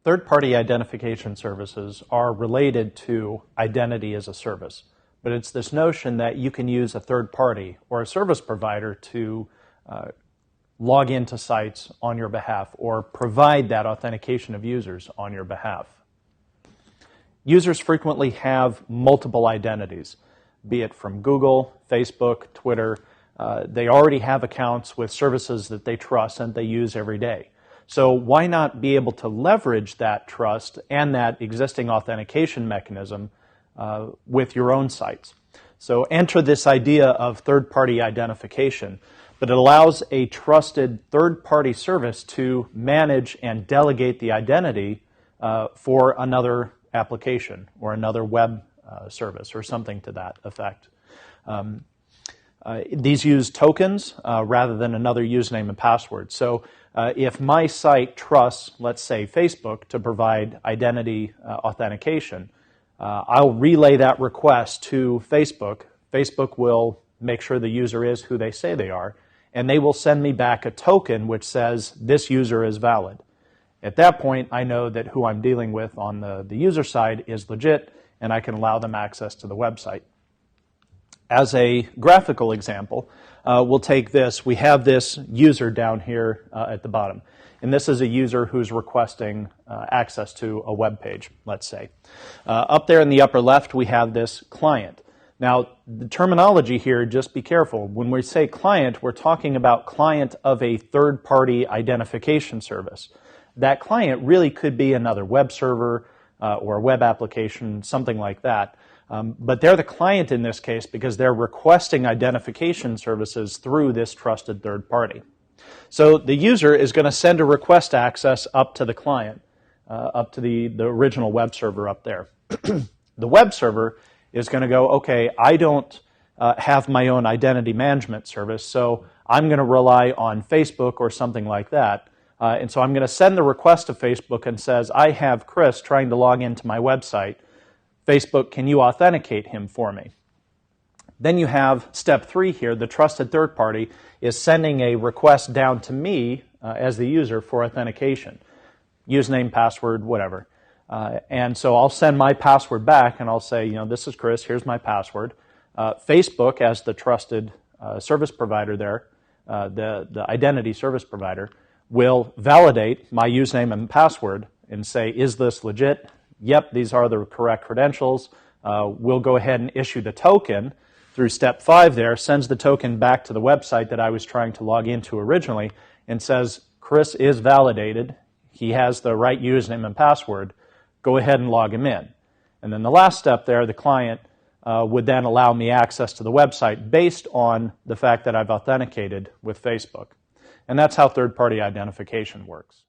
Third-party identification services are related to identity as a service, but it's this notion that you can use a third party or a service provider to log into sites on your behalf or provide that authentication of users on your behalf. Users frequently have multiple identities, be it from Google, Facebook, Twitter. They already have accounts with services that they trust and they use every day. So why not be able to leverage that trust and that existing authentication mechanism with your own sites? So enter this idea of third-party identification, but it allows a trusted third-party service to manage and delegate the identity for another application or another web service or something to that effect. These use tokens rather than another username and password. So if my site trusts, let's say, Facebook to provide identity authentication, I'll relay that request to Facebook. Facebook will make sure the user is who they say they are, and they will send me back a token which says this user is valid. At that point, I know that who I'm dealing with on the user side is legit, and I can allow them access to the website. As a graphical example, we'll take this. We have this user down here at the bottom. And this is a user who's requesting access to a web page, let's say. Up there in the upper left, we have this client. Now, the terminology here, just be careful. When we say client, we're talking about client of a third-party identification service. That client really could be another web server or a web application, something like that. But they're the client in this case because they're requesting identification services through this trusted third party. So the user is going to send a request access up to the client, up to the original web server up there. The web server is going to go, okay, I don't have my own identity management service, so I'm going to rely on Facebook or something like that. And so I'm going to send the request to Facebook and says, I have Chris trying to log into my website. Facebook, can you authenticate him for me? Then you have step 3 here. The trusted third party is sending a request down to me as the user for authentication. Username, password, whatever. And so I'll send my password back and I'll say, this is Chris, here's my password. Facebook, as the trusted service provider there, the identity service provider, will validate my username and password and say, is this legit? Yep, these are the correct credentials. We'll go ahead and issue the token through step 5 there, sends the token back to the website that I was trying to log into originally and says, Chris is validated. He has the right username and password. Go ahead and log him in. And then the last step there, the client would then allow me access to the website based on the fact that I've authenticated with Facebook. And that's how third-party identification works.